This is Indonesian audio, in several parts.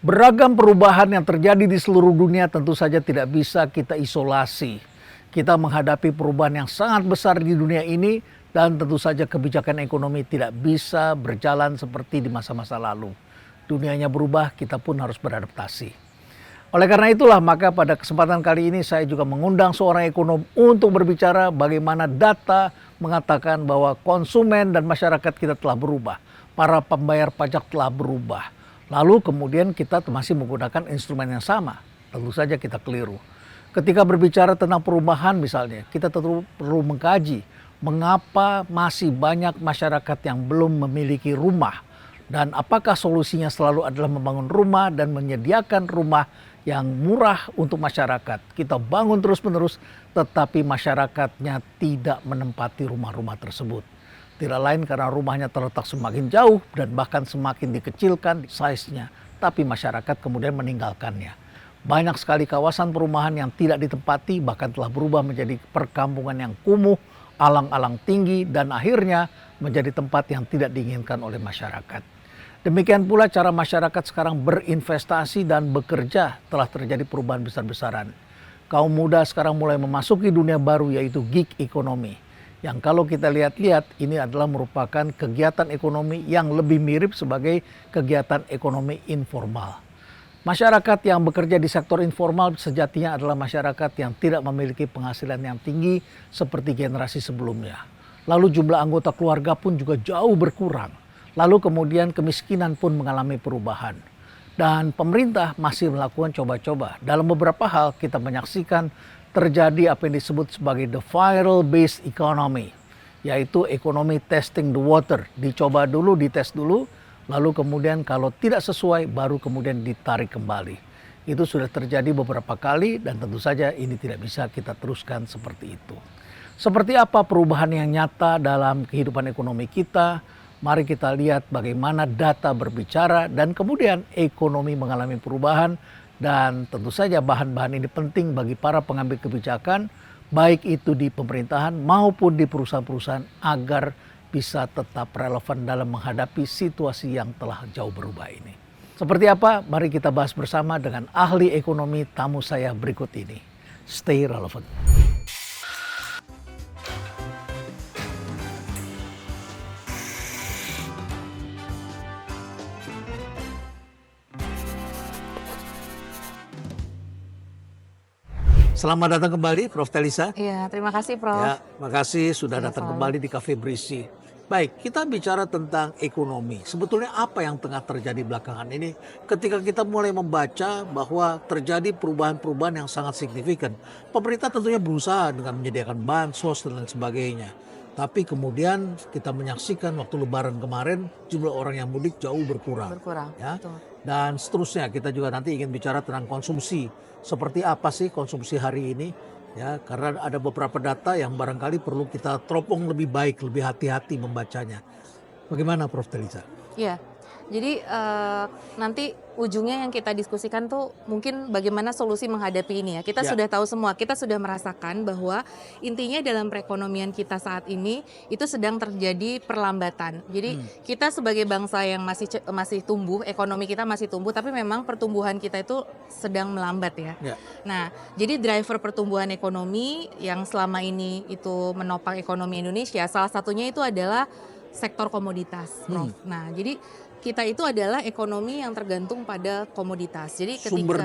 Beragam perubahan yang terjadi di seluruh dunia tentu saja tidak bisa kita isolasi. Kita menghadapi perubahan yang sangat besar di dunia ini dan tentu saja kebijakan ekonomi tidak bisa berjalan seperti di masa-masa lalu. Dunianya berubah, kita pun harus beradaptasi. Oleh karena itulah maka pada kesempatan kali ini saya juga mengundang seorang ekonom untuk berbicara bagaimana data mengatakan bahwa konsumen dan masyarakat kita telah berubah. Para pembayar pajak telah berubah. Lalu kemudian kita masih menggunakan instrumen yang sama. Tentu saja kita keliru. Ketika berbicara tentang perubahan misalnya, kita tentu perlu mengkaji mengapa masih banyak masyarakat yang belum memiliki rumah. Dan apakah solusinya selalu adalah membangun rumah dan menyediakan rumah yang murah untuk masyarakat. Kita bangun terus-menerus tetapi masyarakatnya tidak menempati rumah-rumah tersebut. Tidak lain karena rumahnya terletak semakin jauh dan bahkan semakin dikecilkan size-nya. Tapi masyarakat kemudian meninggalkannya. Banyak sekali kawasan perumahan yang tidak ditempati bahkan telah berubah menjadi perkampungan yang kumuh, alang-alang tinggi dan akhirnya menjadi tempat yang tidak diinginkan oleh masyarakat. Demikian pula cara masyarakat sekarang berinvestasi dan bekerja telah terjadi perubahan besar-besaran. Kaum muda sekarang mulai memasuki dunia baru yaitu gig economy. Yang kalau kita lihat-lihat ini adalah merupakan kegiatan ekonomi yang lebih mirip sebagai kegiatan ekonomi informal. Masyarakat yang bekerja di sektor informal sejatinya adalah masyarakat yang tidak memiliki penghasilan yang tinggi seperti generasi sebelumnya. Lalu jumlah anggota keluarga pun juga jauh berkurang. Lalu kemudian kemiskinan pun mengalami perubahan. Dan pemerintah masih melakukan coba-coba. Dalam beberapa hal kita menyaksikan terjadi apa yang disebut sebagai the viral based economy, yaitu ekonomi testing the water, dicoba dulu, dites dulu, lalu kemudian kalau tidak sesuai baru kemudian ditarik kembali. Itu sudah terjadi beberapa kali dan tentu saja ini tidak bisa kita teruskan seperti itu. Seperti apa perubahan yang nyata dalam kehidupan ekonomi kita? Mari kita lihat bagaimana data berbicara dan kemudian ekonomi mengalami perubahan. Dan tentu saja bahan-bahan ini penting bagi para pengambil kebijakan, baik itu di pemerintahan maupun di perusahaan-perusahaan agar bisa tetap relevan dalam menghadapi situasi yang telah jauh berubah ini. Seperti apa? Mari kita bahas bersama dengan ahli ekonomi tamu saya berikut ini. Stay relevant. Selamat datang kembali Prof. Telisa. Iya, terima kasih Prof. Ya, makasih sudah Iya, datang selalu. kembali di Cafe Berisi. Baik, kita bicara tentang ekonomi. Sebetulnya apa yang tengah terjadi belakangan ini ketika kita mulai membaca bahwa terjadi perubahan-perubahan yang sangat signifikan. Pemerintah tentunya berusaha dengan menyediakan bansos dan lain sebagainya. Tapi kemudian kita menyaksikan waktu Lebaran kemarin jumlah orang yang mudik jauh berkurang. Ya. Betul. Dan seterusnya kita juga nanti ingin bicara tentang konsumsi. Seperti apa sih konsumsi hari ini? Ya, karena ada beberapa data yang barangkali perlu kita teropong lebih baik, lebih hati-hati membacanya. Bagaimana Prof. Telisa? Iya, jadi nanti ujungnya yang kita diskusikan tuh mungkin bagaimana solusi menghadapi ini ya. Kita sudah tahu semua, kita sudah merasakan bahwa intinya dalam perekonomian kita saat ini itu sedang terjadi perlambatan. Jadi kita sebagai bangsa yang masih tumbuh, ekonomi kita masih tumbuh, tapi memang pertumbuhan kita itu sedang melambat ya. Nah, jadi driver pertumbuhan ekonomi yang selama ini itu menopang ekonomi Indonesia, salah satunya itu adalah sektor komoditas, Prof. Nah, jadi kita itu adalah ekonomi yang tergantung pada komoditas. Jadi ketika sumber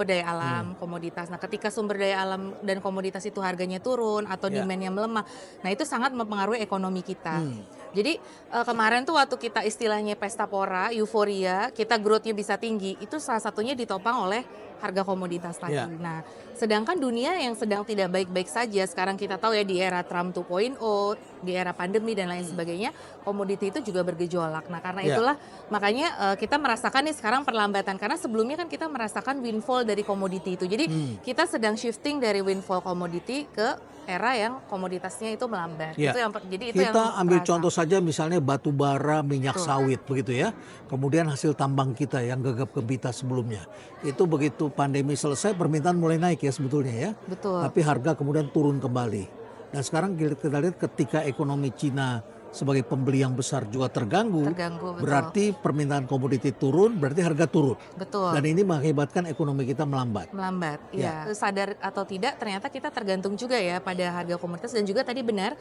daya alam, komoditas. Nah, ketika sumber daya alam dan komoditas itu harganya turun atau demand-nya melemah, nah itu sangat mempengaruhi ekonomi kita. Jadi kemarin tuh waktu kita istilahnya pesta pora, euforia, kita growth-nya bisa tinggi, itu salah satunya ditopang oleh harga komoditas tadi. Nah, sedangkan dunia yang sedang tidak baik-baik saja, sekarang kita tahu ya di era Trump 2.0, di era pandemi dan lain sebagainya, komoditi itu juga bergejolak. Nah, karena itulah makanya kita merasakan nih sekarang perlambatan, karena sebelumnya kan kita merasakan windfall dari komoditi itu. Jadi kita sedang shifting dari windfall komoditi ke era yang komoditasnya itu melambat. Itu yang kita ambil contoh saja misalnya batu bara, minyak sawit begitu ya. Kemudian hasil tambang kita yang gagap gempita sebelumnya. Itu begitu pandemi selesai permintaan mulai naik ya sebetulnya ya. Betul. Tapi harga kemudian turun kembali. Dan sekarang kita lihat ketika ekonomi Cina sebagai pembeli yang besar juga terganggu, Terganggu, betul. berarti permintaan komoditi turun, berarti harga turun. Betul. Dan ini mengakibatkan ekonomi kita melambat. Melambat, Ya. ya. Sadar atau tidak, ternyata kita tergantung juga ya pada harga komoditas dan juga tadi benar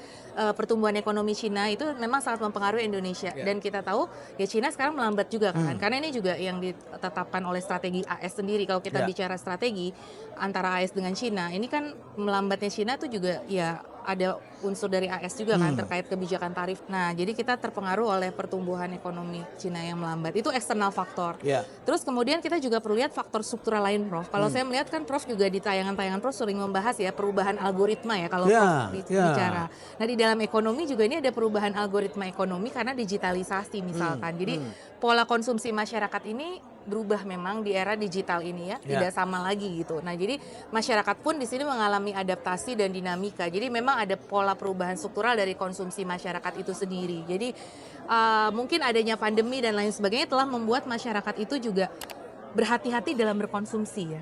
pertumbuhan ekonomi Cina itu memang sangat mempengaruhi Indonesia. Ya. Dan kita tahu ya Cina sekarang melambat juga kan, karena ini juga yang ditetapkan oleh strategi AS sendiri. Kalau kita Ya. bicara strategi antara AS dengan Cina, ini kan melambatnya Cina itu juga ya ada unsur dari AS juga kan terkait kebijakan tarif. Nah, jadi kita terpengaruh oleh pertumbuhan ekonomi Cina yang melambat. Itu eksternal faktor. Ya. Terus kemudian kita juga perlu lihat faktor struktural lain, Prof. Kalau saya melihat kan Prof juga di tayangan-tayangan Prof sering membahas ya perubahan algoritma ya kalau Ya, Prof ya. bicara. Nah, di dalam ekonomi juga ini ada perubahan algoritma ekonomi karena digitalisasi misalkan. Jadi pola konsumsi masyarakat ini berubah memang di era digital ini ya, Ya. tidak sama lagi gitu. Nah, jadi masyarakat pun di sini mengalami adaptasi dan dinamika. Jadi memang ada pola perubahan struktural dari konsumsi masyarakat itu sendiri. Jadi mungkin adanya pandemi dan lain sebagainya telah membuat masyarakat itu juga berhati-hati dalam berkonsumsi ya.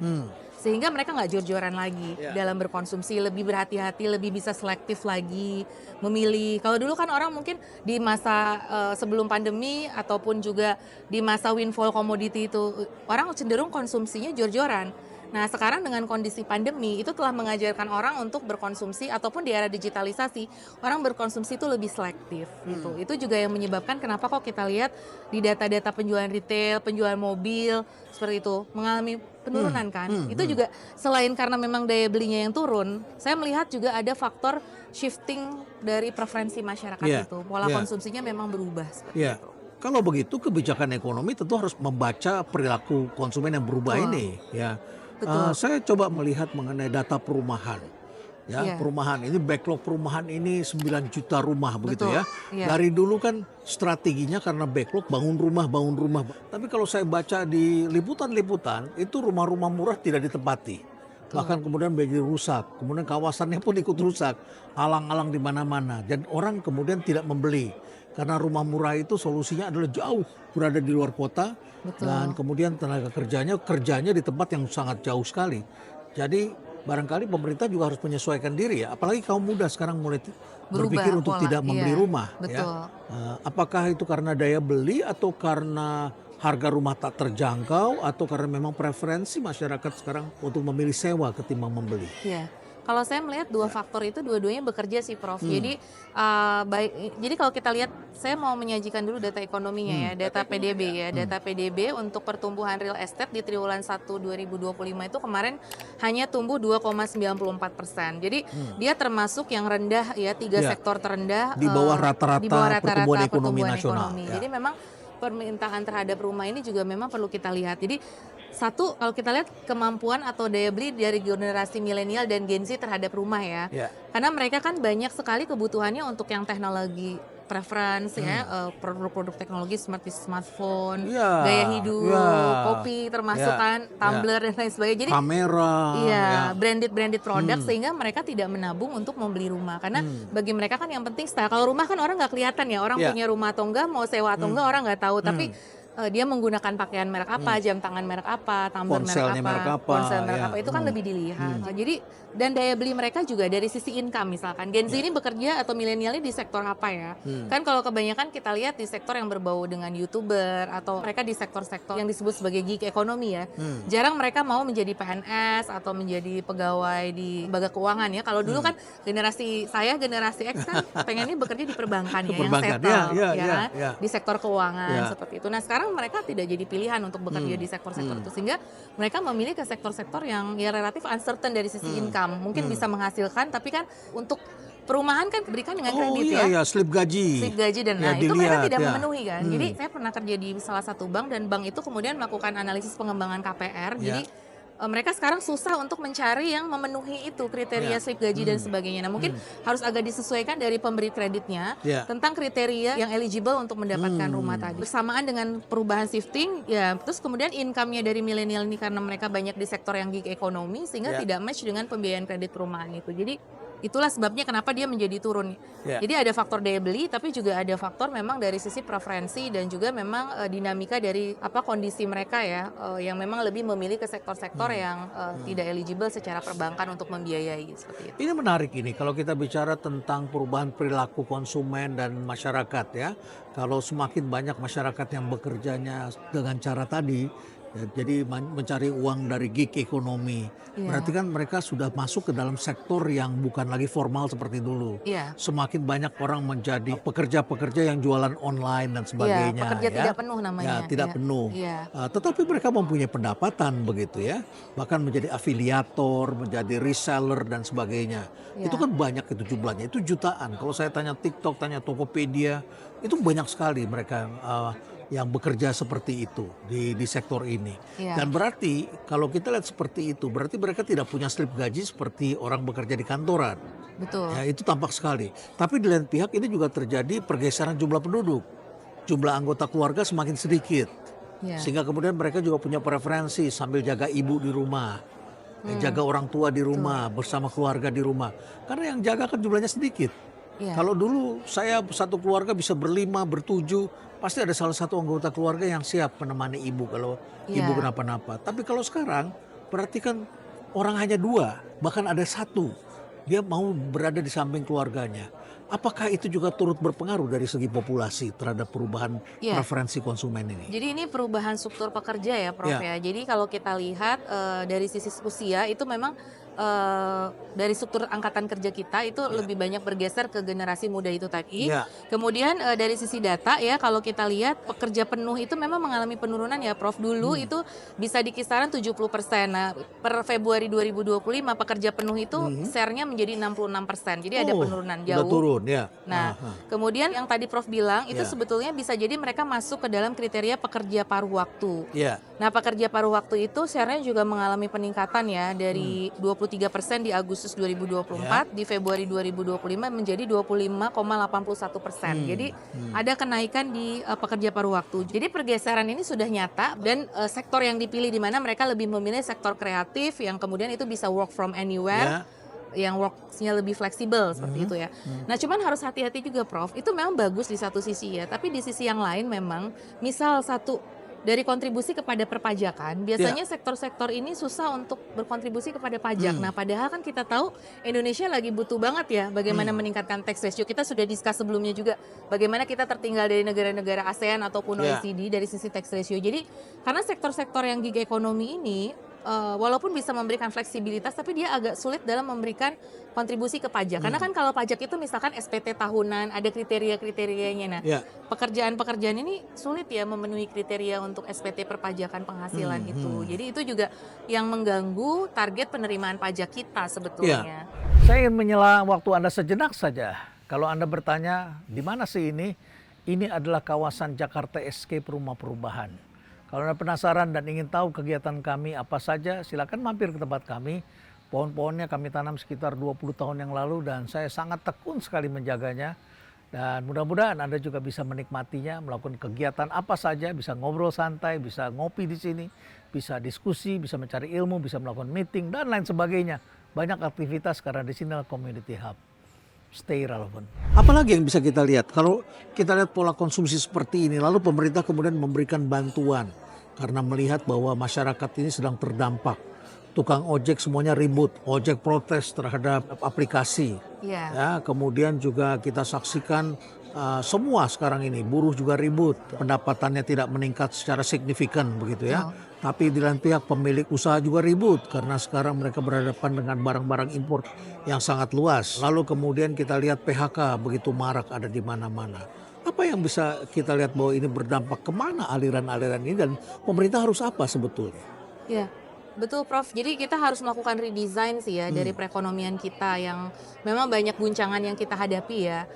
Sehingga mereka nggak jor-joran lagi dalam berkonsumsi, lebih berhati-hati, lebih bisa selektif lagi, memilih. Kalau dulu kan orang mungkin di masa sebelum pandemi ataupun juga di masa windfall commodity itu, orang cenderung konsumsinya jor-joran. Nah, sekarang dengan kondisi pandemi itu telah mengajarkan orang untuk berkonsumsi ataupun di era digitalisasi, orang berkonsumsi itu lebih selektif gitu. Itu juga yang menyebabkan kenapa kok kita lihat di data-data penjualan retail, penjualan mobil seperti itu mengalami penurunan kan. Itu juga selain karena memang daya belinya yang turun, saya melihat juga ada faktor shifting dari preferensi masyarakat itu. Pola konsumsinya memang berubah seperti itu. Kalau begitu kebijakan ekonomi tentu harus membaca perilaku konsumen yang berubah Betul. ini ya. Betul. Saya coba melihat mengenai data perumahan. Ya, Iya. perumahan ini backlog perumahan ini 9 juta rumah begitu Betul, ya. iya. Dari dulu kan strateginya karena backlog bangun rumah, bangun rumah. Tapi kalau saya baca di liputan-liputan itu rumah-rumah murah tidak ditempati. Bahkan kemudian menjadi rusak, kemudian kawasannya pun ikut rusak, alang-alang di mana-mana dan orang kemudian tidak membeli. Karena rumah murah itu solusinya adalah jauh berada di luar kota. Betul. Dan kemudian tenaga kerjanya di tempat yang sangat jauh sekali. Jadi barangkali pemerintah juga harus menyesuaikan diri ya. Apalagi kaum muda sekarang mulai berpikir untuk pola, tidak membeli iya. rumah. Betul. Ya. Apakah itu karena daya beli atau karena harga rumah tak terjangkau atau karena memang preferensi masyarakat sekarang untuk memilih sewa ketimbang membeli? Iya. Kalau saya melihat dua faktor itu dua-duanya bekerja sih, Prof. Jadi jadi kalau kita lihat, saya mau menyajikan dulu data ekonominya ya, data PDB ya. Data PDB untuk pertumbuhan real estate di triwulan 1 2025 itu kemarin hanya tumbuh 2,94%. Jadi dia termasuk yang rendah ya, tiga Ya. sektor terendah Di bawah rata-rata di bawah pertumbuhan ekonomi nasional, ya. Jadi memang permintaan terhadap rumah ini juga memang perlu kita lihat. Jadi satu, kalau kita lihat kemampuan atau daya beli dari generasi milenial dan Gen Z terhadap rumah ya. Ya. Karena mereka kan banyak sekali kebutuhannya untuk yang teknologi preference ya, produk-produk teknologi seperti smartphone, Ya, gaya hidup, ya, kopi termasuk ya, kan, tumbler dan lain sebagainya. Jadi Kamera. iya, ya. branded produk sehingga mereka tidak menabung untuk membeli rumah karena bagi mereka kan yang penting style. Kalau rumah kan orang nggak kelihatan ya, orang Ya. punya rumah atau enggak, mau sewa atau enggak orang nggak tahu. Tapi dia menggunakan pakaian merek apa, jam tangan merek apa, tumbler Ponselnya merek apa, ponsel merek ya. apa, itu kan lebih dilihat. Jadi dan daya beli mereka juga dari sisi income misalkan. Gen Z ini bekerja atau milenialnya di sektor apa ya? Kan kalau kebanyakan kita lihat di sektor yang berbau dengan YouTuber atau mereka di sektor-sektor yang disebut sebagai gig ekonomi ya. Jarang mereka mau menjadi PNS atau menjadi pegawai di lembaga keuangan ya. Kalau dulu kan generasi X kan pengennya bekerja di perbankan ya, yang Perbankan, settle ya. di sektor keuangan Ya. seperti itu. Nah, sekarang mereka tidak jadi pilihan untuk bekerja di sektor-sektor itu sehingga mereka memilih ke sektor-sektor yang ya relatif uncertain dari sisi income. Mungkin bisa menghasilkan tapi kan untuk perumahan kan diberikan dengan kredit iya, ya. iya, slip gaji. Slip gaji dan Ya, nah itu mereka dilihat, tidak ya. memenuhi kan. Jadi saya pernah kerja di salah satu bank dan bank itu kemudian melakukan analisis pengembangan KPR. Ya. Jadi mereka sekarang susah untuk mencari yang memenuhi itu kriteria Ya. slip gaji dan sebagainya. Nah, mungkin harus agak disesuaikan dari pemberi kreditnya Ya. tentang kriteria yang eligible untuk mendapatkan rumah tadi. Bersamaan dengan perubahan shifting, ya terus kemudian income-nya dari milenial ini karena mereka banyak di sektor yang gig ekonomi sehingga Ya. tidak match dengan pembiayaan kredit perumahan itu. Jadi Itulah sebabnya kenapa dia menjadi turun. Ya. Jadi ada faktor daya beli, tapi juga ada faktor memang dari sisi preferensi dan juga memang dinamika dari kondisi mereka ya, yang memang lebih memilih ke sektor-sektor yang tidak eligible secara perbankan untuk membiayai seperti itu. Ini menarik ini kalau kita bicara tentang perubahan perilaku konsumen dan masyarakat ya. Kalau semakin banyak masyarakat yang bekerjanya dengan cara tadi, ya, jadi mencari uang dari gig ekonomi. Iya. Berarti kan mereka sudah masuk ke dalam sektor yang bukan lagi formal seperti dulu. Iya. Semakin banyak orang menjadi pekerja-pekerja yang jualan online dan sebagainya. Iya, pekerja ya. tidak penuh namanya. Ya, tidak Iya. penuh. Iya. Tetapi mereka mempunyai pendapatan begitu ya. Bahkan menjadi afiliator, menjadi reseller dan sebagainya. Iya. Itu kan banyak itu jumlahnya, itu jutaan. Kalau saya tanya TikTok, tanya Tokopedia, itu banyak sekali mereka yang bekerja seperti itu di sektor ini. Iya. Dan berarti kalau kita lihat seperti itu, berarti mereka tidak punya slip gaji seperti orang bekerja di kantoran. Betul. Ya, itu tampak sekali. Tapi di lain pihak ini juga terjadi pergeseran jumlah penduduk. Jumlah anggota keluarga semakin sedikit. Iya. Sehingga kemudian mereka juga punya preferensi sambil jaga ibu di rumah. Jaga orang tua di rumah, bersama keluarga di rumah. Karena yang jaga kan jumlahnya sedikit. Iya. Kalau dulu saya satu keluarga bisa berlima, bertujuh, pasti ada salah satu anggota keluarga yang siap menemani ibu kalau Iya. ibu kenapa-napa. Tapi kalau sekarang berarti kan orang hanya dua, bahkan ada satu. Dia mau berada di samping keluarganya. Apakah itu juga turut berpengaruh dari segi populasi terhadap perubahan Iya. preferensi konsumen ini? Jadi ini perubahan struktur pekerja ya, Prof Ya. ya. Jadi kalau kita lihat dari sisi usia itu memang dari struktur angkatan kerja kita itu lebih banyak bergeser ke generasi muda itu tadi. Ya. Kemudian dari sisi data ya, kalau kita lihat pekerja penuh itu memang mengalami penurunan ya, Prof. Dulu itu bisa di kisaran 70%. Nah, per Februari 2025 pekerja penuh itu share-nya menjadi 66%. Jadi ada penurunan Udah jauh. turun ya. Nah, Aha. kemudian yang tadi Prof bilang itu Ya. sebetulnya bisa jadi mereka masuk ke dalam kriteria pekerja paruh waktu. Ya. Nah, pekerja paruh waktu itu share-nya juga mengalami peningkatan ya dari 23% di Agustus 2024, di Februari 2025 menjadi 25,81%. Jadi ada kenaikan di pekerja paruh waktu. Jadi pergeseran ini sudah nyata dan sektor yang dipilih di mana mereka lebih memilih sektor kreatif yang kemudian itu bisa work from anywhere. Ya. Yang work-nya lebih fleksibel seperti itu ya. Nah, cuman harus hati-hati juga, Prof. Itu memang bagus di satu sisi ya, tapi di sisi yang lain memang misal satu dari kontribusi kepada perpajakan, biasanya sektor-sektor ini susah untuk berkontribusi kepada pajak. Nah, padahal kan kita tahu Indonesia lagi butuh banget ya bagaimana meningkatkan tax ratio. Kita sudah discuss sebelumnya juga bagaimana kita tertinggal dari negara-negara ASEAN ataupun OECD dari sisi tax ratio. Jadi, karena sektor-sektor yang gig ekonomi ini walaupun bisa memberikan fleksibilitas, tapi dia agak sulit dalam memberikan kontribusi ke pajak. Karena kan kalau pajak itu misalkan SPT tahunan, ada kriteria-kriterianya. Nah, pekerjaan-pekerjaan ini sulit ya memenuhi kriteria untuk SPT perpajakan penghasilan itu. Jadi itu juga yang mengganggu target penerimaan pajak kita sebetulnya. Saya ingin menyela waktu Anda sejenak saja. Kalau Anda bertanya, di mana sih ini? Ini adalah kawasan Jakarta Escape Rumah Perubahan. Kalau Anda penasaran dan ingin tahu kegiatan kami apa saja, silakan mampir ke tempat kami. Pohon-pohonnya kami tanam sekitar 20 tahun yang lalu dan saya sangat tekun sekali menjaganya. Dan mudah-mudahan Anda juga bisa menikmatinya, melakukan kegiatan apa saja, bisa ngobrol santai, bisa ngopi di sini, bisa diskusi, bisa mencari ilmu, bisa melakukan meeting, dan lain sebagainya. Banyak aktivitas karena di sini adalah community hub. Stay relevant. Apalagi yang bisa kita lihat? Kalau kita lihat pola konsumsi seperti ini, lalu pemerintah kemudian memberikan bantuan karena melihat bahwa masyarakat ini sedang terdampak. Tukang ojek semuanya ribut, ojek protes terhadap aplikasi. Ya, kemudian juga kita saksikan semua sekarang ini, buruh juga ribut, pendapatannya tidak meningkat secara signifikan begitu ya. Tapi di lain pihak pemilik usaha juga ribut karena sekarang mereka berhadapan dengan barang-barang impor yang sangat luas. Lalu kemudian kita lihat PHK begitu marak ada di mana-mana. Apa yang bisa kita lihat bahwa ini berdampak kemana aliran-aliran ini dan pemerintah harus apa sebetulnya? Ya, betul Prof. Jadi kita harus melakukan redesign sih ya dari perekonomian kita yang memang banyak guncangan yang kita hadapi ya.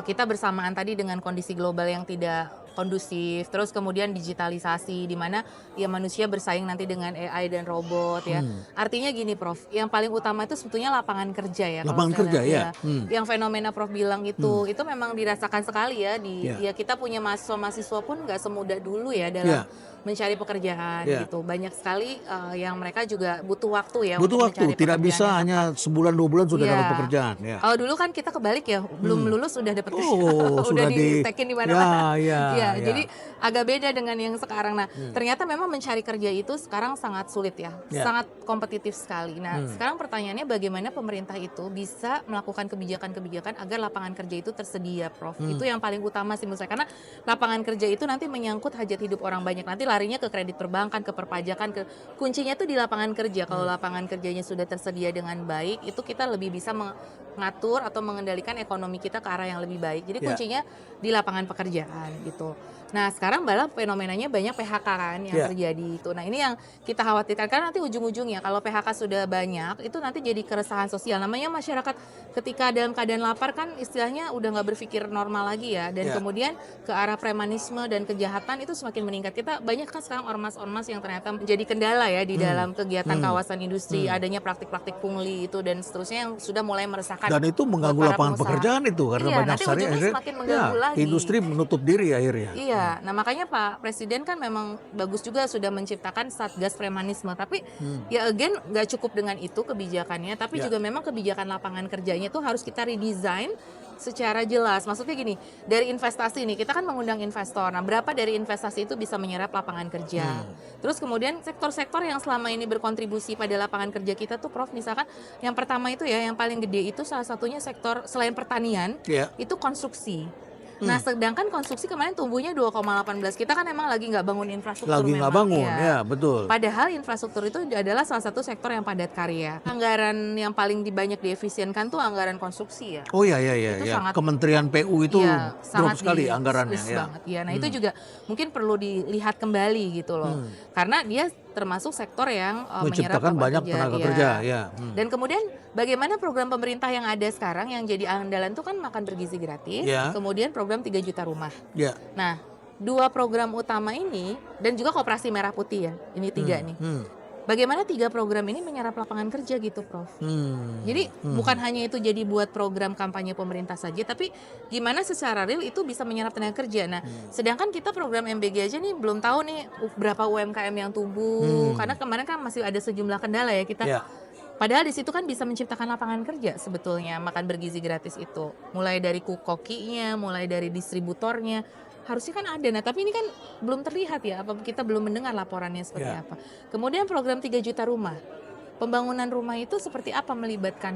Kita bersamaan tadi dengan kondisi global yang tidak kondusif, terus kemudian digitalisasi di mana ya manusia bersaing nanti dengan AI dan robot ya. Artinya gini Prof, yang paling utama itu sebetulnya lapangan kerja ya. Lapangan kerja ya. Yang fenomena Prof bilang itu memang dirasakan sekali ya di ya kita punya mahasiswa pun nggak semudah dulu ya dalam mencari pekerjaan Ya. gitu. Banyak sekali yang mereka juga butuh waktu ya Butuh untuk waktu, mencari tidak pekerjaan bisa yang hanya tepat. sebulan 2 bulan sudah dapat Iya. pekerjaan. Ya. Kalau dulu kan kita kebalik ya, belum lulus udah dapat kerja, Oh, udah sudah ditekin di mana-mana. ya, ya, Ya, ya. jadi agak beda dengan yang sekarang. Nah, ternyata memang mencari kerja itu sekarang sangat sulit ya, Ya. sangat kompetitif sekali. Nah, sekarang pertanyaannya bagaimana pemerintah itu bisa melakukan kebijakan-kebijakan agar lapangan kerja itu tersedia, Prof. Itu yang paling utama sih menurut saya, karena lapangan kerja itu nanti menyangkut hajat hidup orang banyak. Nanti larinya ke kredit perbankan, ke perpajakan, kuncinya tuh di lapangan kerja. Kalau lapangan kerjanya sudah tersedia dengan baik, itu kita lebih bisa mengatur atau mengendalikan ekonomi kita ke arah yang lebih baik. Jadi Ya. kuncinya di lapangan pekerjaan gitu. Nah, sekarang malah fenomenanya banyak PHK kan yang Ya. terjadi itu. Nah, ini yang kita khawatirkan karena nanti ujung-ujungnya kalau PHK sudah banyak itu nanti jadi keresahan sosial. Namanya masyarakat ketika dalam keadaan lapar kan istilahnya udah nggak berpikir normal lagi ya, dan Ya. kemudian ke arah premanisme dan kejahatan itu semakin meningkat. Kita banyak kan sekarang ormas-ormas yang ternyata menjadi kendala ya di dalam kegiatan kawasan industri, adanya praktik-praktik pungli itu dan seterusnya yang sudah mulai meresahkan. Dan itu mengganggu buat para lapangan pengusaha. pekerjaan itu karena Iya, banyak nanti sekali ujungnya akhirnya semakin mengganggu lagi. industri menutup diri akhirnya. Iya, nah makanya Pak Presiden kan memang bagus juga sudah menciptakan Satgas Premanisme. Tapi ya again nggak cukup dengan itu kebijakannya, tapi Ya. juga memang kebijakan lapangan kerjanya itu harus kita redesign secara jelas. Maksudnya gini, dari investasi nih kita kan mengundang investor. Nah, berapa dari investasi itu bisa menyerap lapangan kerja? Terus kemudian sektor-sektor yang selama ini berkontribusi pada lapangan kerja kita tuh, Prof, misalkan yang pertama itu ya, yang paling gede itu salah satunya sektor selain pertanian, Ya. itu konstruksi. Nah, sedangkan konstruksi kemarin tumbuhnya 2,18. Kita kan emang lagi nggak bangun infrastruktur Lagi nggak memang, bangun, ya betul. Padahal infrastruktur itu adalah salah satu sektor yang padat karya. Anggaran yang paling banyak diefisienkan tuh anggaran konstruksi ya. Oh ya, ya, ya, Itu ya. sangat- Kementerian PU itu Iya, drop sekali anggarannya. squeeze Ya. banget. Ya, nah itu juga mungkin perlu dilihat kembali gitu loh. Karena dia termasuk sektor yang menyerap Menciptakan lapangan banyak tenaga kerja. Ya. Dan kemudian bagaimana program pemerintah yang ada sekarang yang jadi andalan itu kan makan bergizi gratis, Ya. kemudian program 3 juta rumah. Ya. Nah, dua program utama ini dan juga koperasi merah putih ya, ini 3 nih. Bagaimana 3 program ini menyerap lapangan kerja gitu, Prof? Jadi bukan hanya itu jadi buat program kampanye pemerintah saja, tapi gimana secara real itu bisa menyerap tenaga kerja. Nah, sedangkan kita program MBG aja nih belum tahu nih berapa UMKM yang tumbuh, karena kemarin kan masih ada sejumlah kendala ya kita. Ya. Padahal di situ kan bisa menciptakan lapangan kerja sebetulnya makan bergizi gratis itu. Mulai dari kokinya, mulai dari distributornya, harusnya kan ada. Nah, tapi ini kan belum terlihat ya, apa kita belum mendengar laporannya seperti Ya. apa. Kemudian program 3 juta rumah. Pembangunan rumah itu seperti apa, melibatkan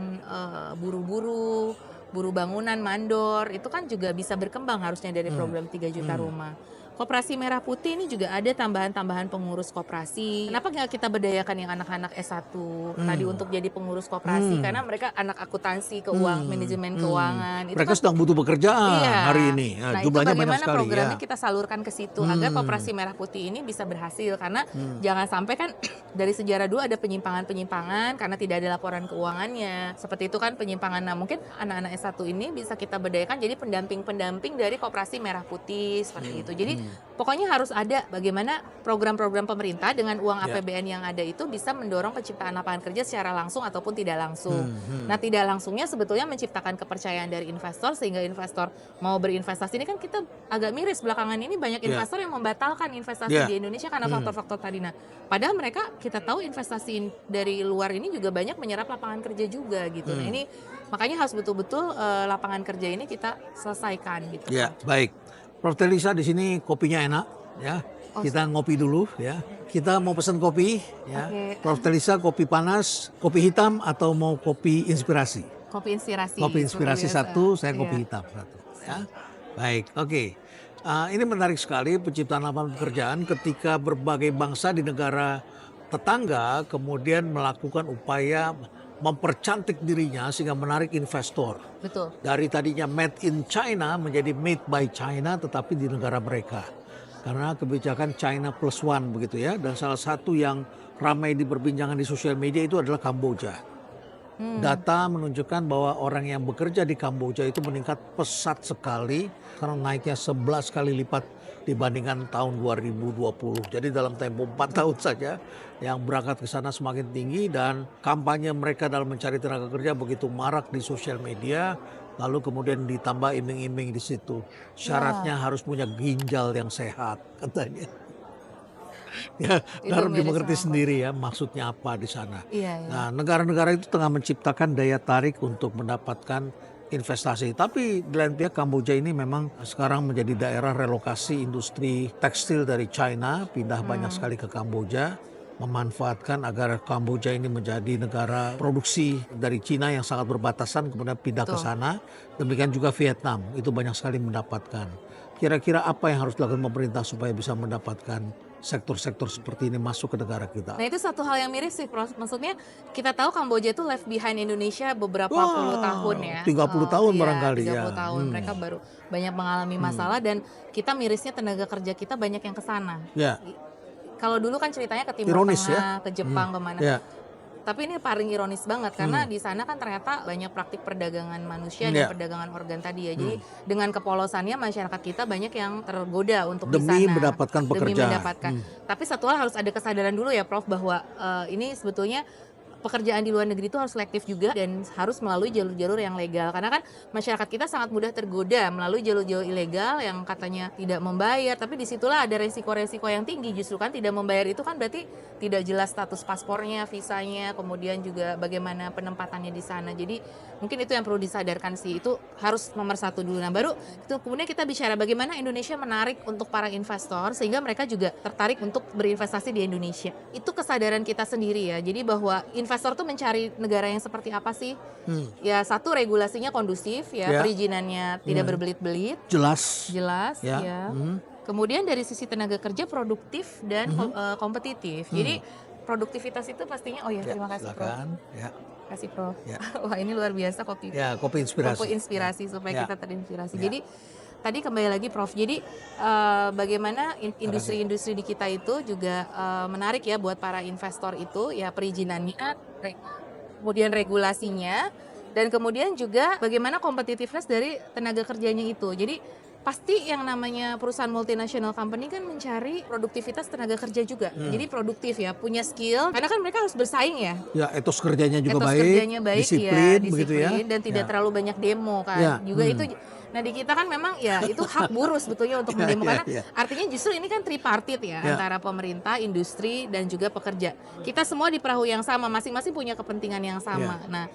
buru-buru, buru bangunan, mandor, itu kan juga bisa berkembang harusnya dari program 3 juta rumah. Koperasi Merah Putih ini juga ada tambahan-tambahan pengurus koperasi. Kenapa nggak kita berdayakan yang anak-anak S1 tadi untuk jadi pengurus koperasi? Karena mereka anak akuntansi, manajemen keuangan. Itu Mereka kan- sedang butuh pekerjaan Iya. hari ini. Nah, Jumlahnya itu banyak bagaimana sekali. programnya Ya. kita salurkan ke situ agar Koperasi Merah Putih ini bisa berhasil, karena jangan sampai kan dari sejarah dulu ada penyimpangan-penyimpangan karena tidak ada laporan keuangannya. Seperti itu kan penyimpangan. Nah, mungkin anak-anak S1 ini bisa kita berdayakan jadi pendamping-pendamping dari Koperasi Merah Putih seperti itu. Jadi pokoknya harus ada bagaimana program-program pemerintah dengan uang Ya. APBN yang ada itu bisa mendorong penciptaan lapangan kerja secara langsung ataupun tidak langsung. Nah, tidak langsungnya sebetulnya menciptakan kepercayaan dari investor sehingga investor mau berinvestasi. Ini kan kita agak miris belakangan ini banyak Ya. investor yang membatalkan investasi Ya. di Indonesia karena faktor-faktor tadi. Nah, padahal mereka kita tahu investasi dari luar ini juga banyak menyerap lapangan kerja juga gitu. Nah, ini makanya harus betul-betul lapangan kerja ini kita selesaikan gitu. Ya, baik. Prof. Telisa di sini kopinya enak, ya. Kita ngopi dulu, ya. Kita mau pesan kopi, ya. Oke. Prof. Telisa kopi panas, kopi hitam atau mau kopi inspirasi? Kopi inspirasi. Kopi inspirasi seperti biasa. satu, saya kopi Iya. hitam satu. Ya. Baik, oke. Ini menarik sekali penciptaan lapangan pekerjaan ketika berbagai bangsa di negara tetangga kemudian melakukan upaya mempercantik dirinya sehingga menarik investor. Betul. Dari tadinya made in China menjadi made by China tetapi di negara mereka. Karena kebijakan China plus one begitu ya. Dan salah satu yang ramai diperbincangan di sosial media itu adalah Kamboja. Data menunjukkan bahwa orang yang bekerja di Kamboja itu meningkat pesat sekali karena naiknya 11 kali lipat dibandingkan tahun 2020. Jadi dalam tempo 4 tahun saja yang berangkat ke sana semakin tinggi dan kampanye mereka dalam mencari tenaga kerja begitu marak di sosial media. Lalu kemudian ditambah iming-iming di situ. Syaratnya harus punya ginjal yang sehat katanya. Ya, Itu harus mirip dimengerti sama sendiri ya maksudnya apa di sana. Iya, iya. Nah, negara-negara itu tengah menciptakan daya tarik untuk mendapatkan investasi. Tapi di lain pihak Kamboja ini memang sekarang menjadi daerah relokasi industri tekstil dari China, pindah banyak sekali ke Kamboja, memanfaatkan agar Kamboja ini menjadi negara produksi dari Cina yang sangat berbatasan, kemudian pindah ke Betul. sana. Demikian juga Vietnam, itu banyak sekali mendapatkan. Kira-kira apa yang harus dilakukan pemerintah supaya bisa mendapatkan sektor-sektor seperti ini masuk ke negara kita? Nah itu satu hal yang mirip sih, Prof. Maksudnya kita tahu Kamboja itu left behind Indonesia beberapa puluh tahun Wah, ya. 30 tahun Iya, barangkali 30 ya. tahun. Mereka baru banyak mengalami masalah dan kita mirisnya tenaga kerja kita banyak yang ke sana. Ya, Kalau dulu kan ceritanya ke Timur ironis ya. Tengah, ke Jepang, kemana. Ya, Tapi ini paling ironis banget karena di sana kan ternyata banyak praktik perdagangan manusia dan Ya. perdagangan organ tadi ya. Jadi dengan kepolosannya masyarakat kita banyak yang tergoda untuk di demi sana. mendapatkan Demi pekerjaan. mendapatkan. Tapi satu hal harus ada kesadaran dulu ya Prof bahwa ini sebetulnya pekerjaan di luar negeri itu harus selektif juga dan harus melalui jalur-jalur yang legal karena kan masyarakat kita sangat mudah tergoda melalui jalur-jalur ilegal yang katanya tidak membayar, tapi disitulah ada resiko-resiko yang tinggi. Justru kan tidak membayar itu kan berarti tidak jelas status paspornya, visanya, kemudian juga bagaimana penempatannya di sana. Jadi mungkin itu yang perlu disadarkan sih, itu harus nomor satu dulu. Nah baru itu kemudian kita bicara bagaimana Indonesia menarik untuk para investor sehingga mereka juga tertarik untuk berinvestasi di Indonesia. Itu kesadaran kita sendiri ya, jadi bahwa investor tuh mencari negara yang seperti apa sih? Ya satu, regulasinya kondusif ya, Ya. perizinannya tidak berbelit-belit, Jelas. jelas Ya. ya. Kemudian dari sisi tenaga kerja produktif dan kompetitif. Jadi produktivitas itu pastinya, oh ya terima kasih Prof. Silakan. Ya. Kasih Prof. Ya. Wah ini luar biasa kopi. Ya, kopi inspirasi. Kopi inspirasi supaya Ya. kita terinspirasi. Ya. Jadi tadi kembali lagi Prof. Jadi bagaimana industri-industri di kita itu juga menarik ya buat para investor itu ya, perizinannya, kemudian regulasinya, dan kemudian juga bagaimana competitiveness dari tenaga kerjanya itu. Jadi pasti yang namanya perusahaan multinational company kan mencari produktivitas tenaga kerja juga. Jadi produktif ya, punya skill. Karena kan mereka harus bersaing ya. Ya, etos kerjanya juga Etos baik, kerjanya baik disiplin, ya, begitu ya. disiplin dan tidak Ya. terlalu banyak demo kan. Ya, Juga itu. Nah di kita kan memang ya itu hak buruh sebetulnya untuk mendemo karena artinya justru ini kan tripartit ya, antara pemerintah, industri dan juga pekerja. Kita semua di perahu yang sama, masing-masing punya kepentingan yang sama. Nah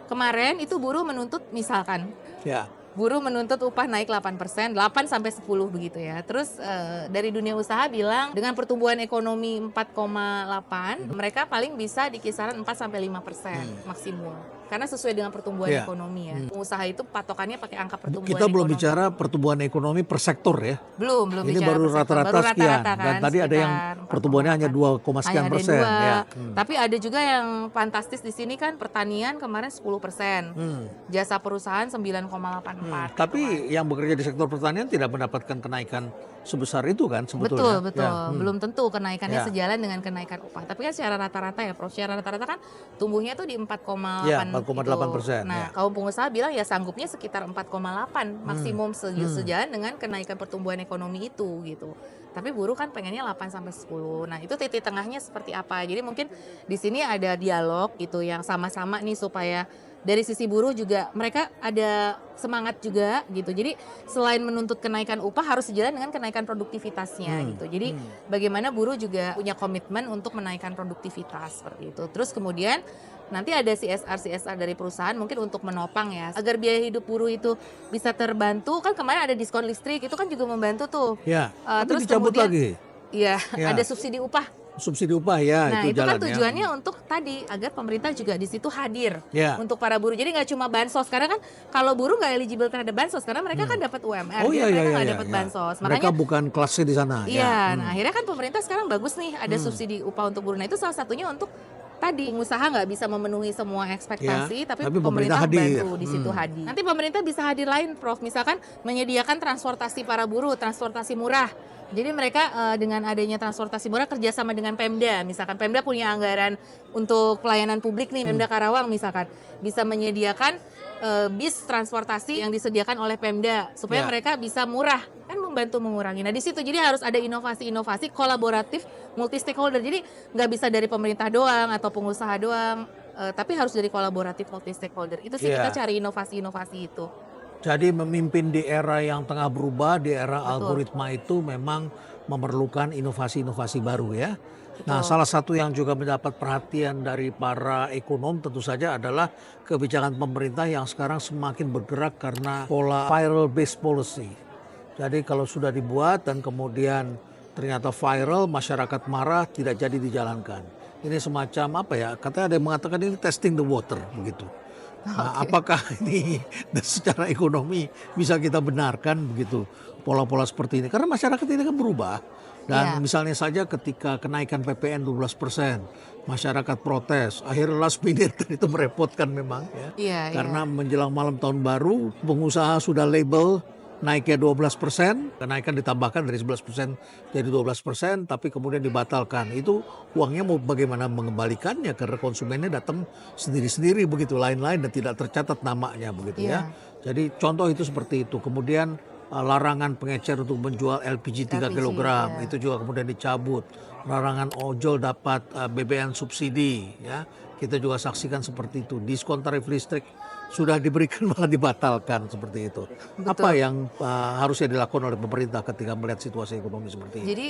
kemarin itu buruh menuntut misalkan Ya. buruh menuntut upah naik 8%, 8 sampai 10 begitu ya. Terus dari dunia usaha bilang dengan pertumbuhan ekonomi 4,8, mereka paling bisa di kisaran 4 sampai 5% maksimum. Karena sesuai dengan pertumbuhan Ya. ekonomi ya. Pengusaha itu patokannya pakai angka pertumbuhan Kita belum ekonomi. bicara pertumbuhan ekonomi per sektor ya. Belum Ini bicara baru per sektor. rata-rata Baru sekian. rata-rata Dan kan, tadi ada yang sekitar pertumbuhannya hanya 2, sekian hanya ada persen. 2. Ya. Tapi ada juga yang fantastis di sini kan, pertanian kemarin 10%. Jasa perusahaan 9,84. Tapi yang bekerja di sektor pertanian tidak mendapatkan kenaikan sebesar itu kan sebetulnya. Betul. Ya. Belum tentu kenaikannya Ya. sejalan dengan kenaikan upah. Tapi kan secara rata-rata ya Prof, secara rata-rata kan tumbuhnya tuh di 4,8. Ya, 4,8%, Nah, ya. kaum pengusaha bilang ya sanggupnya sekitar 4,8 maksimum sejalan dengan kenaikan pertumbuhan ekonomi itu gitu. Tapi buruh kan pengennya 8 sampai 10. Nah, itu titik tengahnya seperti apa? Jadi mungkin di sini ada dialog gitu yang sama-sama nih supaya dari sisi buruh juga mereka ada semangat juga gitu. Jadi selain menuntut kenaikan upah harus sejalan dengan kenaikan produktivitasnya gitu. Jadi bagaimana buruh juga punya komitmen untuk menaikkan produktivitas seperti itu. Terus kemudian nanti ada CSR dari perusahaan mungkin untuk menopang ya agar biaya hidup buruh itu bisa terbantu. Kan kemarin ada diskon listrik, itu kan juga membantu tuh. Ya. Tapi Terus dicabut kemudian lagi. Iya, Ya. ada subsidi upah. Subsidi upah ya, Nah itu itu jalan kan tujuannya untuk tadi agar pemerintah juga di situ hadir Ya. untuk para buruh. Jadi nggak cuma bansos, karena kan kalau buruh nggak eligible terhadap bansos karena mereka kan dapat UMR, Oh jadi iya, mereka iya, nggak iya, dapat iya. bansos. Mereka Makanya bukan kelasnya di sana. iya, nah akhirnya kan pemerintah sekarang bagus nih ada subsidi upah untuk buruh. Nah itu salah satunya untuk tadi pengusaha nggak bisa memenuhi semua ekspektasi, Ya, tapi tapi pemerintah pemerintah hadir. bantu di situ hadir. Nanti pemerintah bisa hadir lain, Prof. Misalkan menyediakan transportasi para buruh, transportasi murah. Jadi mereka dengan adanya transportasi murah kerjasama dengan Pemda, misalkan Pemda punya anggaran untuk pelayanan publik nih, Pemda Karawang misalkan bisa menyediakan bis transportasi yang disediakan oleh Pemda supaya Ya. mereka bisa murah, kan membantu mengurangi. Nah di situ jadi harus ada inovasi-inovasi kolaboratif multi stakeholder. Jadi nggak bisa dari pemerintah doang atau pengusaha doang, tapi harus dari kolaboratif multi stakeholder. Itu sih Ya. kita cari inovasi-inovasi itu. Jadi memimpin di era yang tengah berubah, di era Betul, algoritma itu memang memerlukan inovasi-inovasi baru ya. Nah, betul. salah satu yang juga mendapat perhatian dari para ekonom tentu saja adalah kebijakan pemerintah yang sekarang semakin bergerak karena pola viral based policy. Jadi kalau sudah dibuat dan kemudian ternyata viral, masyarakat marah, tidak jadi dijalankan. Ini semacam apa ya? Katanya ada yang mengatakan ini testing the water begitu. Nah, Oke. apakah ini secara ekonomi bisa kita benarkan begitu pola-pola seperti ini? Karena masyarakat ini kan berubah. Dan Iya, misalnya saja ketika kenaikan PPN 12%, masyarakat protes, akhirnya last minute dan itu merepotkan memang ya. iya, iya. Karena menjelang malam tahun baru, pengusaha sudah label naiknya 12%, kenaikan ditambahkan dari 11% jadi 12%, tapi kemudian dibatalkan. Itu uangnya mau bagaimana mengembalikannya karena konsumennya datang sendiri-sendiri begitu, lain-lain dan tidak tercatat namanya begitu ya. Iya, Jadi contoh itu seperti itu. Kemudian larangan pengecer untuk menjual LPG 3 LPG, kilogram iya. itu juga kemudian dicabut. Larangan ojol dapat BBM subsidi ya. Kita juga saksikan seperti itu. Diskon tarif listrik sudah diberikan malah dibatalkan seperti itu. Apa Betul. yang harusnya dilakukan oleh pemerintah ketika melihat situasi ekonomi seperti ini? Jadi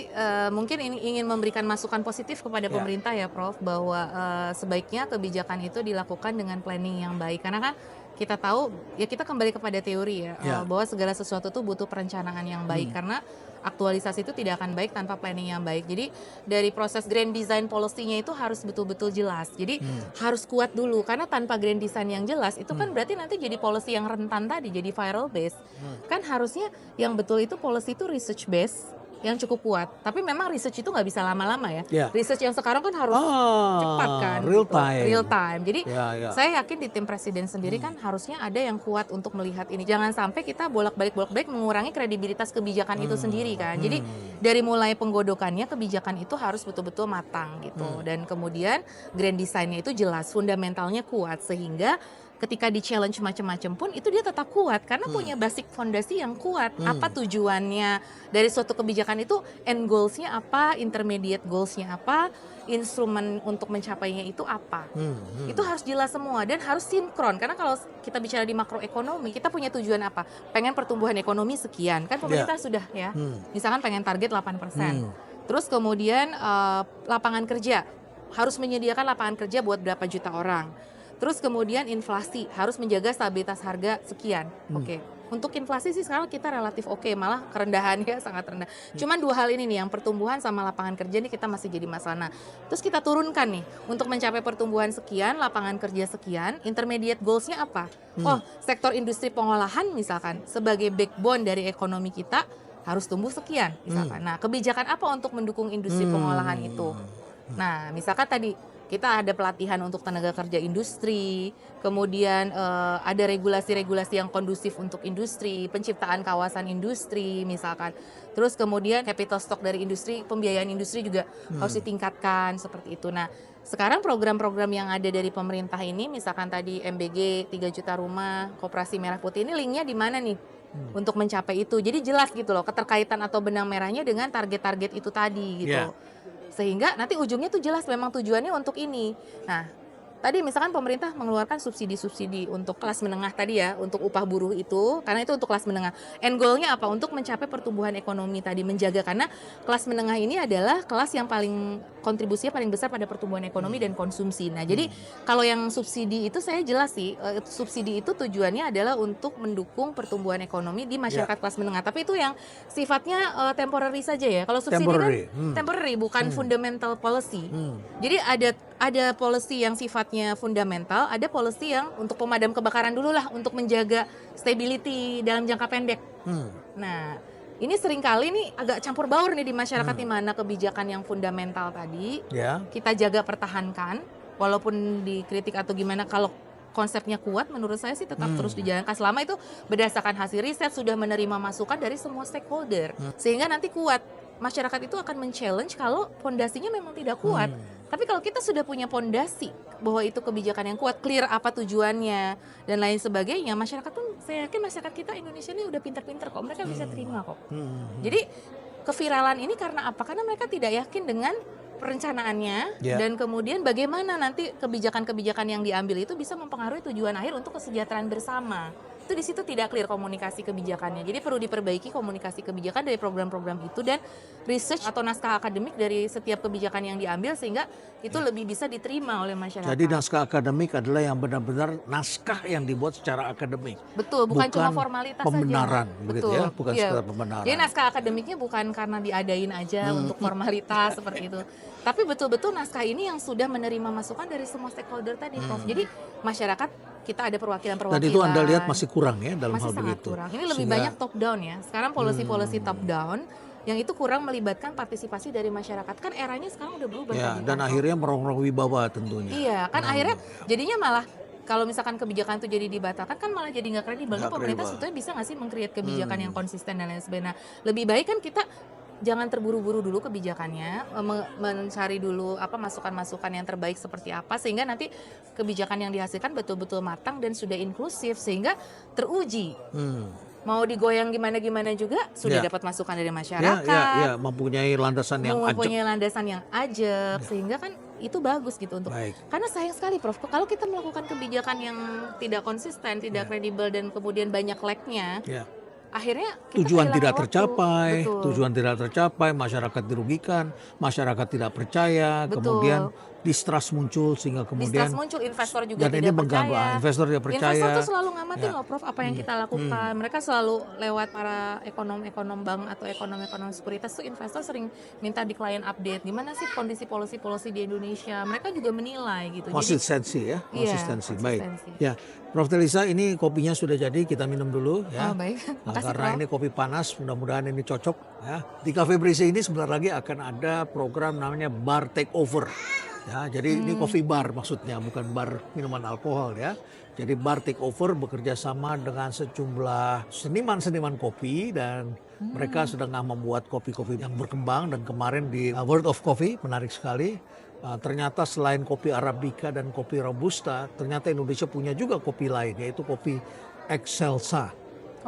mungkin ini ingin memberikan masukan positif kepada Ya, pemerintah ya Prof, bahwa sebaiknya kebijakan itu dilakukan dengan planning yang baik. Karena kan kita tahu, ya kita kembali kepada teori ya, ya, bahwa segala sesuatu itu butuh perencanaan yang baik. hmm, Karena aktualisasi itu tidak akan baik tanpa planning yang baik. Jadi dari proses grand design policy-nya itu harus betul-betul jelas. Jadi hmm, harus kuat dulu, karena tanpa grand design yang jelas itu kan hmm, berarti nanti jadi policy yang rentan tadi, jadi viral base. hmm, Kan harusnya yang betul itu policy itu research base yang cukup kuat. Tapi memang research itu nggak bisa lama-lama ya. ya. Research yang sekarang kan harus cepat kan, Real gitu, real time. time. Jadi Ya, ya. saya yakin di tim presiden sendiri kan harusnya ada yang kuat untuk melihat ini. Jangan sampai kita bolak-balik mengurangi kredibilitas kebijakan itu sendiri kan. Jadi dari mulai penggodokannya kebijakan itu harus betul-betul matang gitu. Dan kemudian grand design-nya itu jelas, fundamentalnya kuat sehingga ketika di challenge macam-macam pun itu dia tetap kuat karena punya basic fondasi yang kuat. Apa tujuannya dari suatu kebijakan itu, end goals-nya apa, intermediate goals-nya apa, instrumen untuk mencapainya itu apa. Itu harus jelas semua dan harus sinkron karena kalau kita bicara di makroekonomi kita punya tujuan apa? Pengen pertumbuhan ekonomi sekian. Kan pemerintah sudah ya. Misalkan pengen target 8%. Terus kemudian lapangan kerja harus menyediakan lapangan kerja buat berapa juta orang. Terus kemudian inflasi harus menjaga stabilitas harga sekian. Oke. Untuk inflasi sih sekarang kita relatif oke, malah kerendahannya sangat rendah. Cuman dua hal ini nih, yang pertumbuhan sama lapangan kerja nih kita masih jadi masalah. Nah, terus kita turunkan nih, untuk mencapai pertumbuhan sekian, lapangan kerja sekian, intermediate goals-nya apa? Oh, sektor industri pengolahan misalkan, sebagai backbone dari ekonomi kita harus tumbuh sekian misalkan. Nah, kebijakan apa untuk mendukung industri pengolahan itu? Nah, misalkan tadi kita ada pelatihan untuk tenaga kerja industri, kemudian ada regulasi-regulasi yang kondusif untuk industri, penciptaan kawasan industri misalkan. Terus kemudian capital stock dari industri, pembiayaan industri juga harus ditingkatkan seperti itu. Nah, sekarang program-program yang ada dari pemerintah ini, misalkan tadi MBG 3 juta rumah, Koperasi Merah Putih, ini linknya di mana nih? Untuk mencapai itu. Jadi jelas gitu loh, keterkaitan atau benang merahnya dengan target-target itu tadi gitu. Ya. Sehingga nanti ujungnya tuh jelas memang tujuannya untuk ini. Nah, tadi misalkan pemerintah mengeluarkan subsidi-subsidi untuk kelas menengah tadi ya, untuk upah buruh itu, karena itu untuk kelas menengah. End goal-nya apa? Untuk mencapai pertumbuhan ekonomi tadi, menjaga, karena kelas menengah ini adalah kelas yang paling kontribusinya paling besar pada pertumbuhan ekonomi dan konsumsi. Nah, jadi kalau yang subsidi itu saya jelas sih, subsidi itu tujuannya adalah untuk mendukung pertumbuhan ekonomi di masyarakat kelas menengah. Tapi itu yang sifatnya temporary saja ya. Kalau subsidi Temporary. kan temporary, bukan fundamental policy. Jadi ada policy yang sifatnya fundamental, ada policy yang untuk pemadam kebakaran dulu lah, untuk menjaga stability dalam jangka pendek. Nah, ini seringkali nih agak campur baur nih di masyarakat, di mana kebijakan yang fundamental tadi Ya. kita jaga pertahankan, walaupun dikritik atau gimana, kalau konsepnya kuat menurut saya sih tetap terus dijalankan selama itu berdasarkan hasil riset, sudah menerima masukan dari semua stakeholder, sehingga nanti kuat. Masyarakat itu akan men-challenge kalau pondasinya memang tidak kuat. Tapi kalau kita sudah punya pondasi bahwa itu kebijakan yang kuat, clear apa tujuannya dan lain sebagainya, masyarakat pun, saya yakin masyarakat kita Indonesia ini udah pintar-pintar kok, mereka bisa terima kok. Jadi keviralan ini karena apa? Karena mereka tidak yakin dengan perencanaannya dan kemudian bagaimana nanti kebijakan-kebijakan yang diambil itu bisa mempengaruhi tujuan akhir untuk kesejahteraan bersama. itu di situ tidak clear komunikasi kebijakannya. Jadi perlu diperbaiki komunikasi kebijakan dari program-program itu dan research atau naskah akademik dari setiap kebijakan yang diambil sehingga itu lebih bisa diterima oleh masyarakat. Jadi naskah akademik adalah yang benar-benar naskah yang dibuat secara akademik. Betul, bukan cuma formalitas pembenaran, saja. begitu Betul, ya, bukan iya. sekedar pembenaran. Jadi naskah akademiknya bukan karena diadain aja untuk formalitas seperti itu. Tapi betul-betul naskah ini yang sudah menerima masukan dari semua stakeholder tadi, Prof. Jadi masyarakat kita ada perwakilan-perwakilan. Dan itu Anda lihat masih kurang ya dalam masih hal sangat begitu. kurang. Ini lebih banyak top down ya. Sekarang policy-policy top down yang itu kurang melibatkan partisipasi dari masyarakat. Kan eranya sekarang udah berubah Ya, tadi, dan kan, Prof. akhirnya merongrong wibawa tentunya. Iya, kan akhirnya jadinya malah kalau misalkan kebijakan itu jadi dibatalkan kan malah jadi nggak kredibel. Nggak Pemerintah kredibel. sebetulnya bisa nggak sih meng-create kebijakan yang konsisten dan lain sebagainya. Lebih baik kan kita jangan terburu-buru dulu kebijakannya, mencari dulu apa masukan-masukan yang terbaik seperti apa sehingga nanti kebijakan yang dihasilkan betul-betul matang dan sudah inklusif sehingga teruji. Mau digoyang gimana-gimana juga sudah dapat masukan dari masyarakat. Ya, mempunyai landasan yang ajak. Mempunyai landasan yang ajak sehingga kan itu bagus gitu untuk Baik. karena sayang sekali Prof kalau kita melakukan kebijakan yang tidak konsisten, tidak kredibel dan kemudian banyak lag-nya, Ya. akhirnya kita Tujuan kehilangan tidak waktu. tercapai, Betul. tujuan tidak tercapai, masyarakat dirugikan, masyarakat tidak percaya, Betul. kemudian distrust muncul sehingga kemudian Distrust muncul, investor juga dan ini tidak mengganggu, percaya. investor tidak percaya. Investor tuh selalu ngamatin Ya. loh Prof apa yang kita lakukan. Mereka selalu lewat para ekonom-ekonom bank atau ekonom-ekonom sekuritas tuh investor sering minta di client update gimana sih kondisi policy di Indonesia. Mereka juga menilai gitu. Konsistensi ya, Iya, konsistensi. Baik. konsistensi. Ya, Prof. Telisa, ini kopinya sudah jadi, kita minum dulu ya. Oh, baik. Nah, Makasih, karena Prof. ini kopi panas, mudah-mudahan ini cocok ya. Di Cafe Brise ini sebentar lagi akan ada program namanya Bar Takeover. Ya, jadi ini coffee bar maksudnya, bukan bar minuman alkohol ya. Jadi Bar Takeover bekerja sama dengan sejumlah seniman-seniman kopi dan mereka sedang membuat kopi-kopi yang berkembang dan kemarin di World of Coffee menarik sekali. Ternyata selain kopi Arabica dan kopi Robusta, ternyata Indonesia punya juga kopi lain yaitu kopi Excelsa.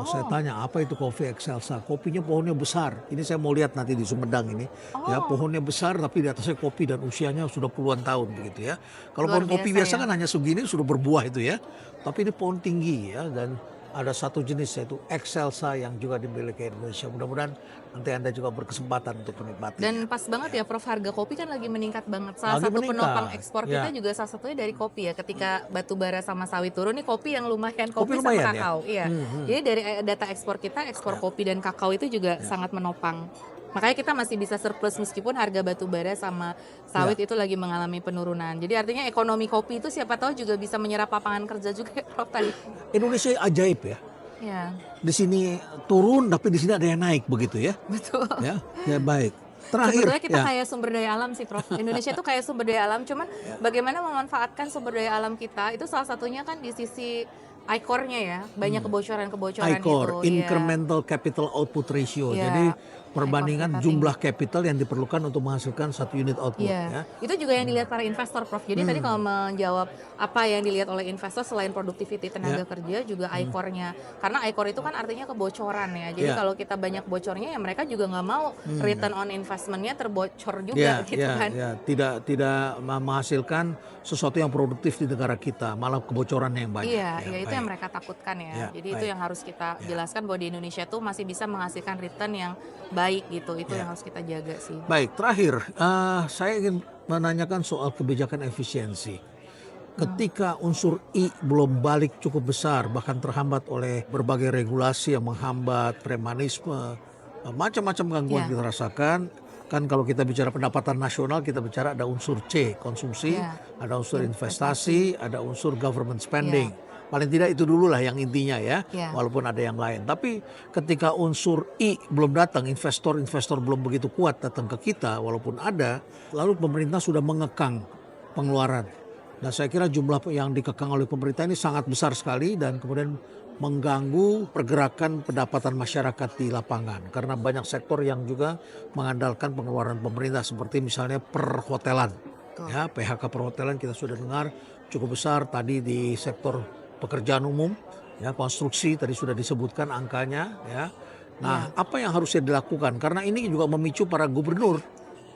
Saya tanya apa itu kopi Excelsa? Kopinya pohonnya besar. Ini saya mau lihat nanti di Sumedang ini. Ya, pohonnya besar tapi di atasnya kopi dan usianya sudah puluhan tahun begitu ya. Kalau Luar pohon kopi biasa biasa kan hanya segini sudah berbuah itu ya. Tapi ini pohon tinggi ya dan ada satu jenis yaitu Excelsa yang juga dimiliki Indonesia. Mudah-mudahan nanti Anda juga berkesempatan untuk menikmati. Dan pas banget ya Prof, harga kopi kan lagi meningkat banget. Salah Lagi satu meningkat, penopang ekspor kita ya. juga salah satunya dari kopi ya. Ketika batu bara sama sawit turun nih kopi yang lumayan, Kopi kopi sama lumayan ya? kakao. Iya. Jadi dari data ekspor kita, ekspor kopi dan kakao itu juga sangat menopang. Makanya kita masih bisa surplus meskipun harga batu bara sama sawit itu lagi mengalami penurunan. Jadi artinya ekonomi kopi itu siapa tahu juga bisa menyerap lapangan kerja juga ya Prof tadi. Indonesia ajaib ya. Ya, Di sini turun tapi di sini ada yang naik begitu ya. betul. Ya, ya baik. Terakhir Sebetulnya kita ya. kayak sumber daya alam sih Prof. Indonesia itu kayak sumber daya alam, cuman bagaimana memanfaatkan sumber daya alam kita itu salah satunya kan di sisi ICOR-nya ya, banyak kebocoran-kebocoran ICOR, itu. Incremental Capital Output Ratio. Iya. Jadi perbandingan ICOR kita jumlah capital yang diperlukan untuk menghasilkan satu unit output ya. Iya, itu juga yang dilihat para investor, Prof. Jadi tadi kalau menjawab apa yang dilihat oleh investor selain productivity tenaga kerja, juga ICOR-nya. Karena ICOR itu kan artinya kebocoran ya. Jadi Iya. kalau kita banyak bocornya, ya mereka juga nggak mau return on investment-nya terbocor juga gitu kan. Tidak menghasilkan sesuatu yang produktif di negara kita, malah kebocoran yang banyak. Iya, Ya, itu baik. yang mereka takutkan ya. Ya, Jadi itu baik. yang harus kita jelaskan bahwa di Indonesia tuh masih bisa menghasilkan return yang baik gitu. Itu yang harus kita jaga sih. Baik, terakhir saya ingin menanyakan soal kebijakan efisiensi. Ketika unsur I belum balik cukup besar, bahkan terhambat oleh berbagai regulasi yang menghambat, premanisme, macam-macam gangguan kita rasakan. Kan kalau kita bicara pendapatan nasional, kita bicara ada unsur C, konsumsi, ada unsur investasi, ada unsur government spending. Paling tidak itu dulu lah yang intinya ya, walaupun ada yang lain. Tapi ketika unsur I belum datang, investor-investor belum begitu kuat datang ke kita, walaupun ada, lalu pemerintah sudah mengekang pengeluaran. Dan saya kira jumlah yang dikekang oleh pemerintah ini sangat besar sekali dan kemudian mengganggu pergerakan pendapatan masyarakat di lapangan. Karena banyak sektor yang juga mengandalkan pengeluaran pemerintah seperti misalnya perhotelan. Ya, PHK perhotelan kita sudah dengar cukup besar tadi di sektor pekerjaan umum, ya konstruksi tadi sudah disebutkan angkanya, ya. Nah, apa yang harusnya dilakukan? Karena ini juga memicu para gubernur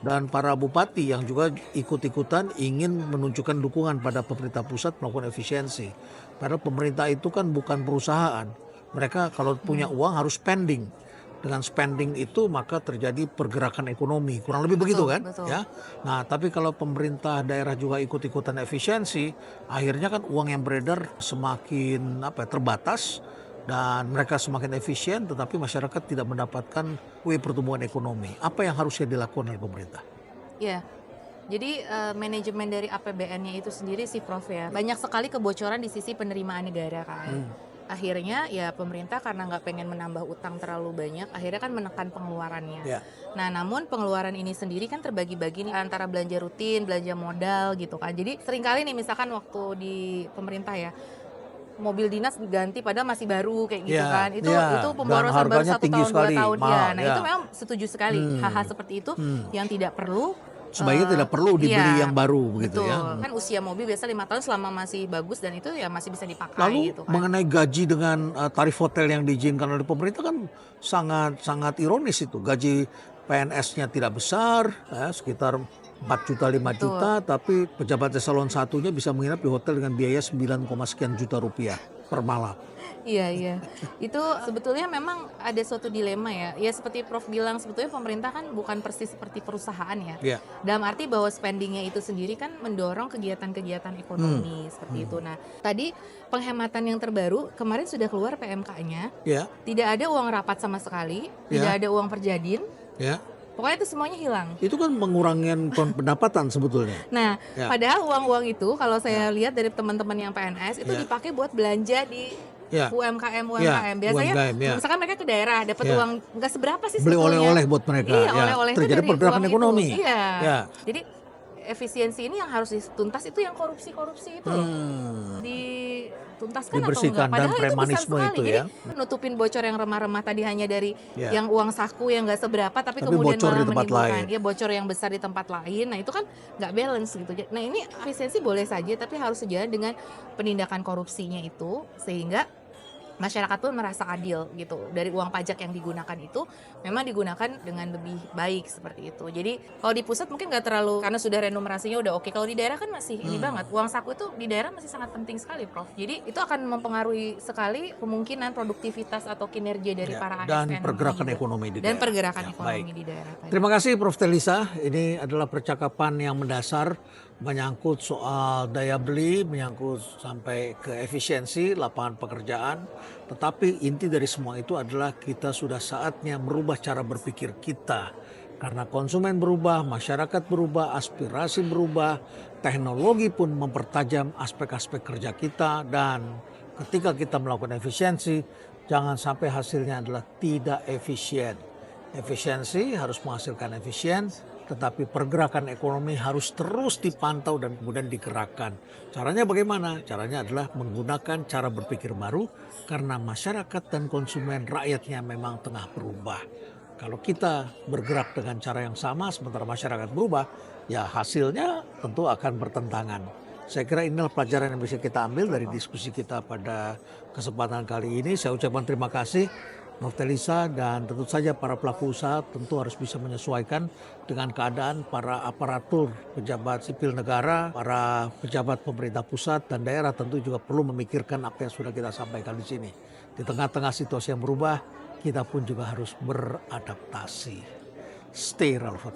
dan para bupati yang juga ikut-ikutan ingin menunjukkan dukungan pada pemerintah pusat melakukan efisiensi. Padahal pemerintah itu kan bukan perusahaan. Mereka kalau punya uang harus spending. Dengan spending itu maka terjadi pergerakan ekonomi. Kurang lebih begitu kan? Betul. Ya. Nah, tapi kalau pemerintah daerah juga ikut-ikutan efisiensi, akhirnya kan uang yang beredar semakin terbatas dan mereka semakin efisien, tetapi masyarakat tidak mendapatkan pertumbuhan ekonomi. Apa yang harusnya dilakukan oleh pemerintah? Ya, jadi manajemen dari APBN-nya itu sendiri sih Prof ya, banyak sekali kebocoran di sisi penerimaan negara kan. Akhirnya ya pemerintah karena nggak pengen menambah utang terlalu banyak, akhirnya kan menekan pengeluarannya. Ya. Nah namun pengeluaran ini sendiri kan terbagi-bagi nih antara belanja rutin, belanja modal gitu kan. Jadi seringkali nih misalkan waktu di pemerintah ya, mobil dinas diganti padahal masih baru kayak gitu kan. Itu pemborosan baru 1 tahun 2 tahun. Nah itu memang setuju sekali. Hal-hal seperti itu yang tidak perlu. Sebaiknya tidak perlu dibeli yang baru begitu betul. ya. Kan usia mobil biasa 5 tahun selama masih bagus dan itu ya masih bisa dipakai. Lalu gitu kan. mengenai gaji dengan tarif hotel yang diizinkan oleh pemerintah kan sangat ironis itu. Gaji PNS-nya tidak besar, sekitar 4 juta 5 juta, tapi pejabat eselon 1-nya bisa menginap di hotel dengan biaya 9, sekian juta rupiah per malam. Iya. Itu sebetulnya memang ada suatu dilema ya. Ya seperti Prof bilang, sebetulnya pemerintah kan bukan persis seperti perusahaan ya. Iya. Dalam arti bahwa spendingnya itu sendiri kan mendorong kegiatan-kegiatan ekonomi seperti itu. Nah, tadi penghematan yang terbaru kemarin sudah keluar PMK-nya. Ya. Tidak ada uang rapat sama sekali, tidak ada uang perjadin. Ya. Pokoknya itu semuanya hilang. Itu kan mengurangi pendapatan sebetulnya. Nah, Ya. padahal uang-uang itu kalau saya lihat dari teman-teman yang PNS itu dipakai buat belanja di UMKM. Biasanya UMKM, misalkan mereka ke daerah dapat uang nggak seberapa sih beli sebetulnya. oleh-oleh buat mereka. Iya, oleh-oleh itu terjadi dari pergerakan uang ekonomi. Itu. Iya. Ya. Jadi efisiensi ini yang harus dituntas itu yang korupsi itu loh. Dituntaskan Dibersihkan atau enggak? dan Padahal itu besar premanisme sekali. itu ya. Jadi nutupin bocor yang remah-remah tadi hanya dari yang uang saku yang nggak seberapa tapi kemudian bocor di malah tempat menimbulkan lain. ya bocor yang besar di tempat lain. Nah, itu kan nggak balance gitu. Nah, ini efisiensi boleh saja tapi harus sejalan dengan penindakan korupsinya itu sehingga masyarakat pun merasa adil gitu. Dari uang pajak yang digunakan itu memang digunakan dengan lebih baik seperti itu. Jadi kalau di pusat mungkin nggak terlalu karena sudah renumerasinya udah oke. Kalau di daerah kan masih ini banget. Uang saku itu di daerah masih sangat penting sekali, Prof. Jadi itu akan mempengaruhi sekali kemungkinan produktivitas atau kinerja dari para ASN dan pergerakan juga. ekonomi di Dan daerah. pergerakan Ya, ekonomi baik. di daerah tadi. Terima kasih Prof. Telisa. Ini adalah percakapan yang mendasar menyangkut soal daya beli, menyangkut sampai ke efisiensi, lapangan pekerjaan. Tetapi inti dari semua itu adalah kita sudah saatnya merubah cara berpikir kita. Karena konsumen berubah, masyarakat berubah, aspirasi berubah, teknologi pun mempertajam aspek-aspek kerja kita. Dan ketika kita melakukan efisiensi, jangan sampai hasilnya adalah tidak efisien. Efisiensi harus menghasilkan efisien, tetapi pergerakan ekonomi harus terus dipantau dan kemudian digerakkan. Caranya bagaimana? Caranya adalah menggunakan cara berpikir baru karena masyarakat dan konsumen rakyatnya memang tengah berubah. Kalau kita bergerak dengan cara yang sama sementara masyarakat berubah, ya hasilnya tentu akan bertentangan. Saya kira inilah pelajaran yang bisa kita ambil dari diskusi kita pada kesempatan kali ini. Saya ucapkan terima kasih Prof. Telisa, dan tentu saja para pelaku usaha tentu harus bisa menyesuaikan dengan keadaan para aparatur pejabat sipil negara, para pejabat pemerintah pusat dan daerah tentu juga perlu memikirkan apa yang sudah kita sampaikan di sini. Di tengah-tengah situasi yang berubah, kita pun juga harus beradaptasi. Stay relevant.